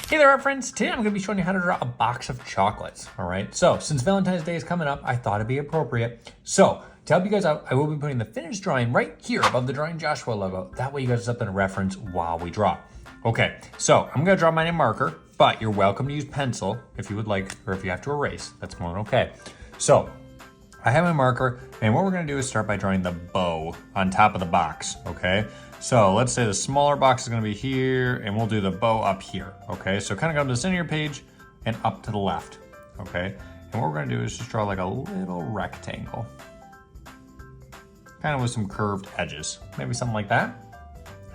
Hey there, art friends. Today I'm going to be showing you how to draw a box of chocolates. All right. So since Valentine's Day is coming up, I thought it'd be appropriate. So to help you guys out, I will be putting the finished drawing right here above the Drawing Joshua logo. That way you guys have something to reference while we draw. Okay. So I'm going to draw mine in marker, but you're welcome to use pencil if you would like, or if you have to erase. That's more than okay. So I have my marker, and what we're going to do is start by drawing the bow on top of the box. Okay. So let's say the smaller box is going to be here, and we'll do the bow up here, okay? So kind of go to the center of your page and up to the left, okay? And what we're going to do is just draw like a little rectangle, kind of with some curved edges, maybe something like that.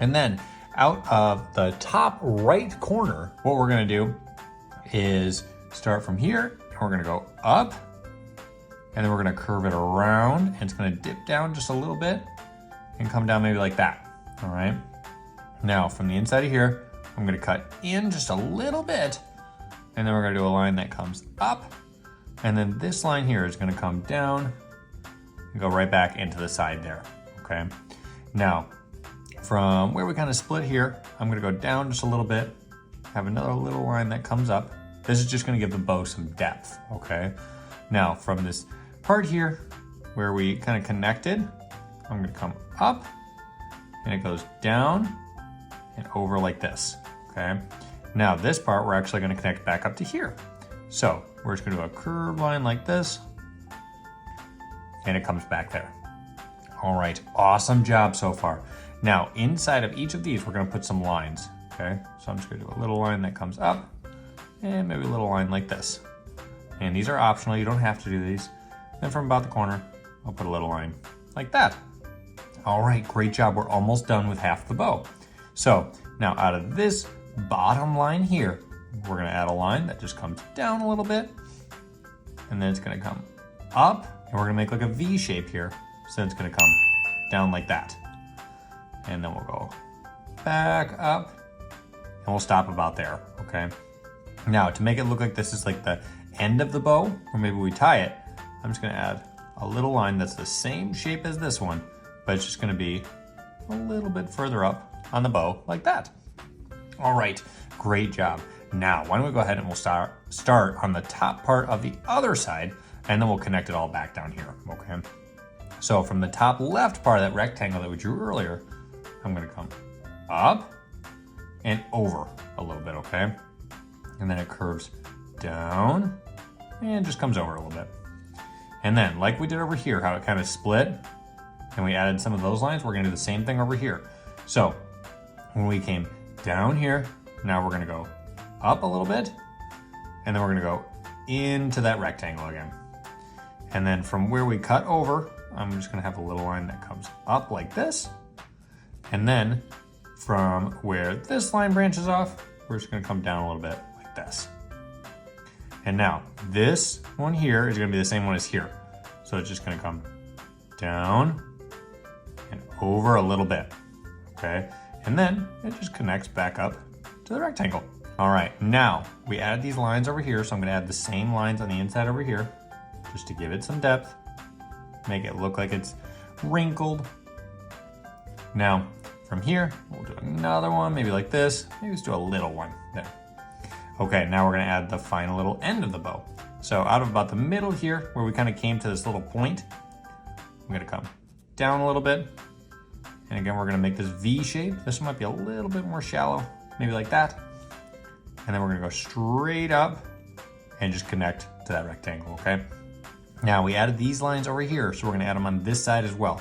And then out of the top right corner, what we're going to do is start from here, and we're going to go up, and then we're going to curve it around, and it's going to dip down just a little bit and come down maybe like that. All right, now from the inside of here, I'm gonna cut in just a little bit, and then we're gonna do a line that comes up, and then this line here is gonna come down and go right back into the side there, okay? Now, from where we kind of split here, I'm gonna go down just a little bit, have another little line that comes up. This is just gonna give the bow some depth, okay? Now, from this part here, where we kind of connected, I'm gonna come up, and it goes down and over like this, okay? Now this part, we're actually gonna connect back up to here. So we're just gonna do a curved line like this, and it comes back there. All right, awesome job so far. Now inside of each of these, we're gonna put some lines, okay? So I'm just gonna do a little line that comes up, and maybe a little line like this. And these are optional, you don't have to do these. Then from about the corner, I'll put a little line like that. All right, great job. We're almost done with half the bow. So now out of this bottom line here, we're gonna add a line that just comes down a little bit, and then it's gonna come up, and we're gonna make like a V shape here. So it's gonna come down like that. And then we'll go back up, and we'll stop about there, okay? Now to make it look like this is like the end of the bow, or maybe we tie it, I'm just gonna add a little line that's the same shape as this one, but it's just gonna be a little bit further up on the bow like that. All right, great job. Now, why don't we go ahead and we'll start on the top part of the other side, and then we'll connect it all back down here, okay? So from the top left part of that rectangle that we drew earlier, I'm gonna come up and over a little bit, okay? And then it curves down and just comes over a little bit. And then, like we did over here, how it kind of split, and we added some of those lines, we're gonna do the same thing over here. So when we came down here, now we're gonna go up a little bit, and then we're gonna go into that rectangle again. And then from where we cut over, I'm just gonna have a little line that comes up like this. And then from where this line branches off, we're just gonna come down a little bit like this. And now this one here is gonna be the same one as here. So it's just gonna come down and over a little bit, okay? And then it just connects back up to the rectangle. All right, now we added these lines over here, so I'm gonna add the same lines on the inside over here, just to give it some depth, make it look like it's wrinkled. Now, from here, we'll do another one, maybe like this. Maybe let's do a little one there. Okay, now we're gonna add the final little end of the bow. So out of about the middle here, where we kind of came to this little point, I'm gonna come down a little bit. And again, we're gonna make this V shape. This one might be a little bit more shallow, maybe like that. And then we're gonna go straight up and just connect to that rectangle, okay? Now we added these lines over here, so we're gonna add them on this side as well.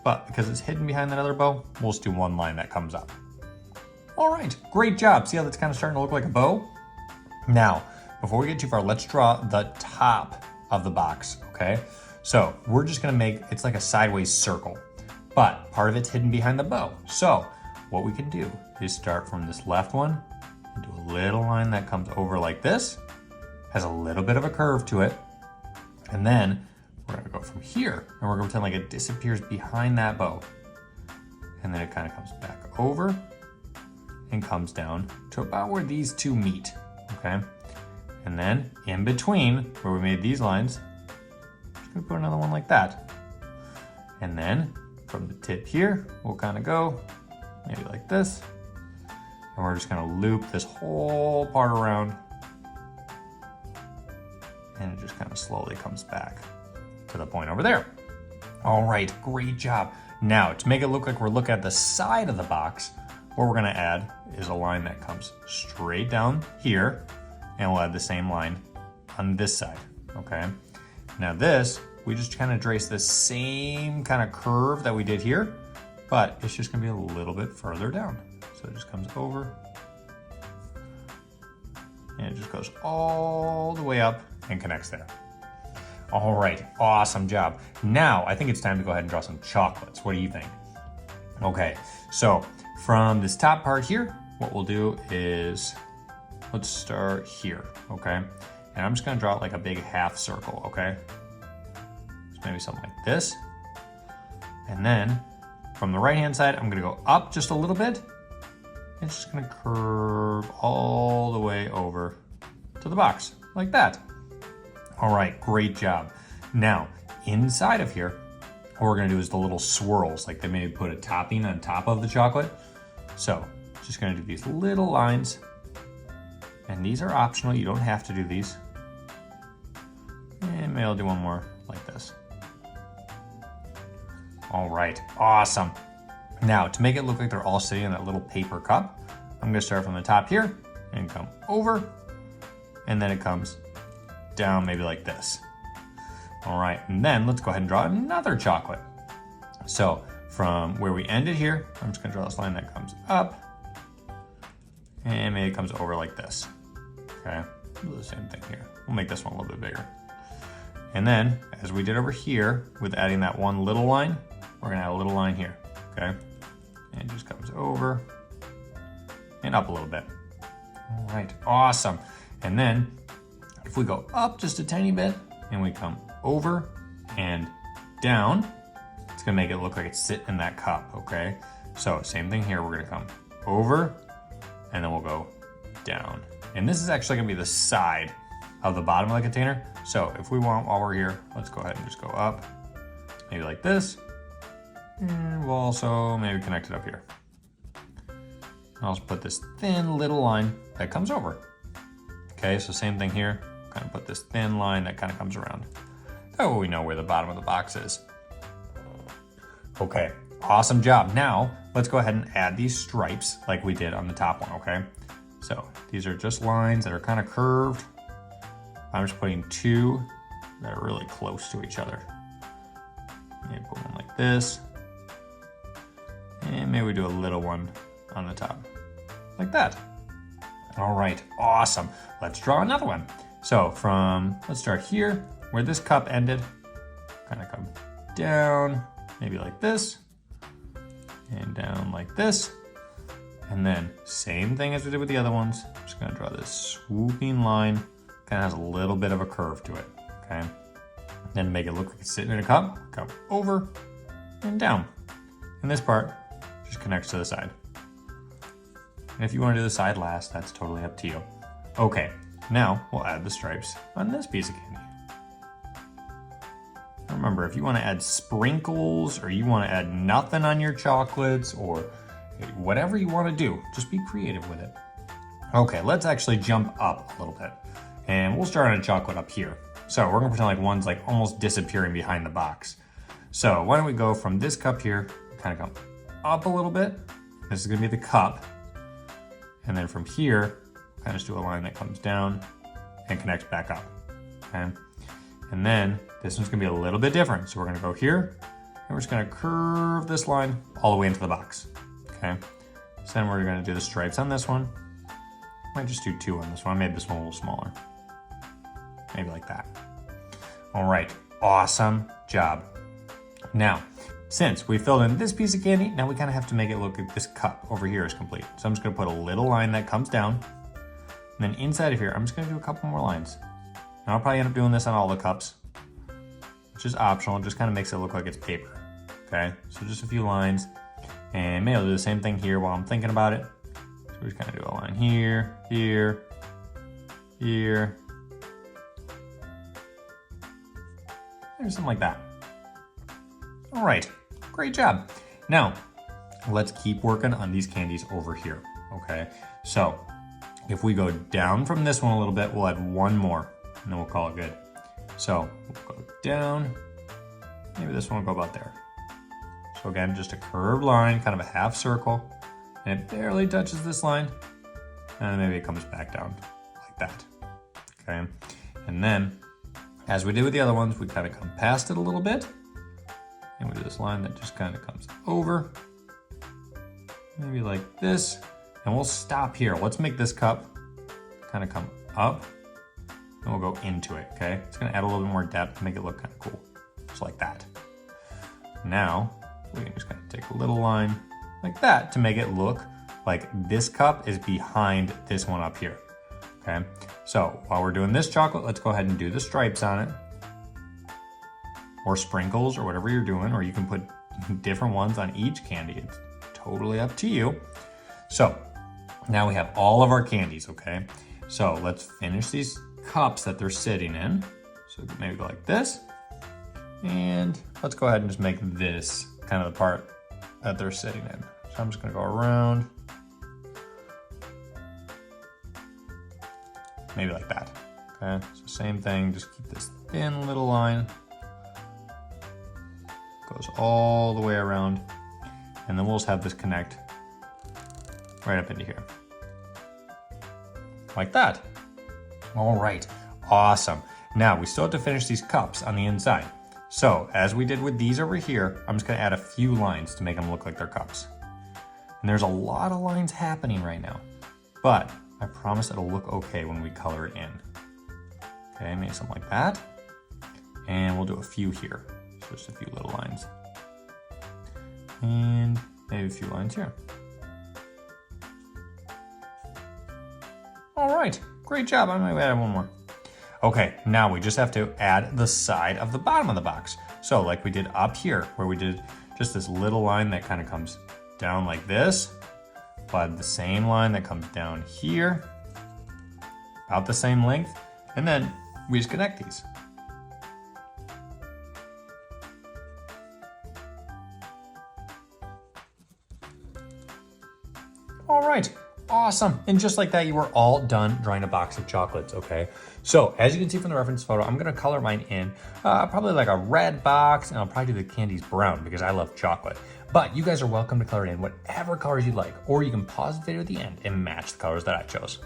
But because it's hidden behind that other bow, we'll just do one line that comes up. All right, great job. See how that's kind of starting to look like a bow? Now, before we get too far, let's draw the top of the box, okay? So we're just gonna make, it's like a sideways circle, but part of it's hidden behind the bow. So what we can do is start from this left one and do a little line that comes over like this, has a little bit of a curve to it, and then we're gonna go from here and we're gonna pretend like it disappears behind that bow. And then it kind of comes back over and comes down to about where these two meet, okay? And then in between where we made these lines, just gonna put another one like that. And then from the tip here, we'll kind of go maybe like this. And we're just gonna loop this whole part around. And it just kind of slowly comes back to the point over there. All right, great job. Now, to make it look like we're looking at the side of the box, what we're gonna add is a line that comes straight down here, and we'll add the same line on this side, okay? Now this, we just kind of trace the same kind of curve that we did here, but it's just gonna be a little bit further down. So it just comes over, and it just goes all the way up and connects there. All right, awesome job. Now, I think it's time to go ahead and draw some chocolates. What do you think? Okay, so from this top part here, what we'll do is, let's start here, okay? And I'm just gonna draw it like a big half circle, okay? So maybe something like this. And then from the right-hand side, I'm gonna go up just a little bit. It's just gonna curve all the way over to the box, like that. All right, great job. Now, inside of here, what we're gonna do is the little swirls, like they maybe put a topping on top of the chocolate. So, just gonna do these little lines, and these are optional, you don't have to do these. And maybe I'll do one more like this. All right, awesome. Now, to make it look like they're all sitting in that little paper cup, I'm gonna start from the top here and come over, and then it comes down maybe like this. All right, and then let's go ahead and draw another chocolate. So from where we ended here, I'm just gonna draw this line that comes up, and maybe it comes over like this, okay? We'll do the same thing here. We'll make this one a little bit bigger. And then, as we did over here, with adding that one little line, we're gonna add a little line here, okay? And it just comes over and up a little bit. All right, awesome. And then, if we go up just a tiny bit and we come over and down, it's gonna make it look like it's sitting in that cup, okay? So same thing here, we're gonna come over and then we'll go down. And this is actually gonna be the side of the bottom of the container. So if we want, while we're here, let's go ahead and just go up, maybe like this. And we'll also maybe connect it up here. I'll just put this thin little line that comes over. Okay, so same thing here. Kind of put this thin line that kind of comes around. That way we know where the bottom of the box is. Okay, awesome job. Now, let's go ahead and add these stripes like we did on the top one, okay? So these are just lines that are kind of curved. I'm just putting two that are really close to each other. Maybe put one like this. And maybe we do a little one on the top, like that. All right, awesome. Let's draw another one. So let's start here, where this cup ended, kind of come down, maybe like this, and down like this. And then same thing as we did with the other ones. I'm just gonna draw this swooping line, kind of has a little bit of a curve to it, okay? Then make it look like it's sitting in a cup, come over and down. And this part just connects to the side. And if you want to do the side last, that's totally up to you. Okay, now we'll add the stripes on this piece of candy. Remember, if you want to add sprinkles or you want to add nothing on your chocolates or whatever you want to do, just be creative with it. Okay, let's actually jump up a little bit. And we'll start on a chocolate up here. So we're gonna pretend like one's like almost disappearing behind the box. So why don't we go from this cup here, kind of come up a little bit. This is gonna be the cup. And then from here, kind of just do a line that comes down and connects back up, okay? And then this one's gonna be a little bit different. So we're gonna go here, and we're just gonna curve this line all the way into the box, okay? So then we're gonna do the stripes on this one. Might just do two on this one. I made this one a little smaller. Maybe like that. All right, awesome job. Now, since we filled in this piece of candy, now we kind of have to make it look like this cup over here is complete. So I'm just gonna put a little line that comes down. And then inside of here, I'm just gonna do a couple more lines. And I'll probably end up doing this on all the cups, which is optional. It just kind of makes it look like it's paper, okay? So just a few lines. And maybe I'll do the same thing here while I'm thinking about it. So we just kind of do a line here, here, here, or something like that. All right, great job. Now, let's keep working on these candies over here, okay? So if we go down from this one a little bit, we'll add one more and then we'll call it good. So we'll go down, maybe this one will go about there. So again, just a curved line, kind of a half circle, and it barely touches this line, and maybe it comes back down like that, okay? And then, as we did with the other ones, we kind of come past it a little bit, and we do this line that just kind of comes over, maybe like this, and we'll stop here. Let's make this cup kind of come up, and we'll go into it, okay? It's gonna add a little bit more depth to make it look kind of cool, just like that. Now, we can just kind of take a little line like that to make it look like this cup is behind this one up here, okay? So while we're doing this chocolate, let's go ahead and do the stripes on it, or sprinkles, or whatever you're doing, or you can put different ones on each candy. It's totally up to you. So now we have all of our candies, okay? So let's finish these cups that they're sitting in. So maybe go like this, and let's go ahead and just make this kind of the part that they're sitting in. So I'm just gonna go around, maybe like that, okay? So same thing, just keep this thin little line, goes all the way around, and then we'll just have this connect right up into here, like that. All right, awesome. Now we still have to finish these cups on the inside. So as we did with these over here, I'm just gonna add a few lines to make them look like they're cups. And there's a lot of lines happening right now, but I promise it'll look okay when we color it in. Okay, maybe something like that. And we'll do a few here, so just a few little lines. And maybe a few lines here. All right, great job. I might add one more. Okay, now we just have to add the side of the bottom of the box. So like we did up here, where we did just this little line that kind of comes down like this, but the same line that comes down here, about the same length, and then we just connect these. All right. Awesome. And just like that, you are all done drawing a box of chocolates, okay? So as you can see from the reference photo, I'm gonna color mine in probably like a red box, and I'll probably do the candies brown because I love chocolate. But you guys are welcome to color it in whatever colors you'd like, or you can pause the video at the end and match the colors that I chose.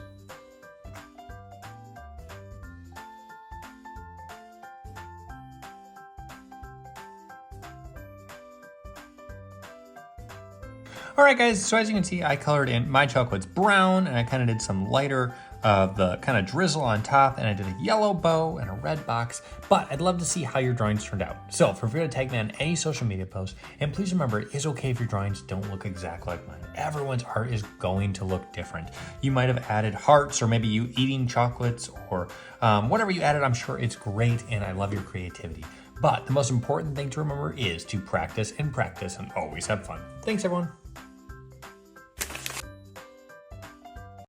All right, guys, so as you can see, I colored in my chocolates brown, and I kind of did some lighter the kind of drizzle on top, and I did a yellow bow and a red box, but I'd love to see how your drawings turned out. So feel free to tag me on any social media posts, and please remember, it is okay if your drawings don't look exactly like mine. Everyone's art is going to look different. You might have added hearts, or maybe you eating chocolates, or whatever you added. I'm sure it's great, and I love your creativity. But the most important thing to remember is to practice and always have fun. Thanks, everyone.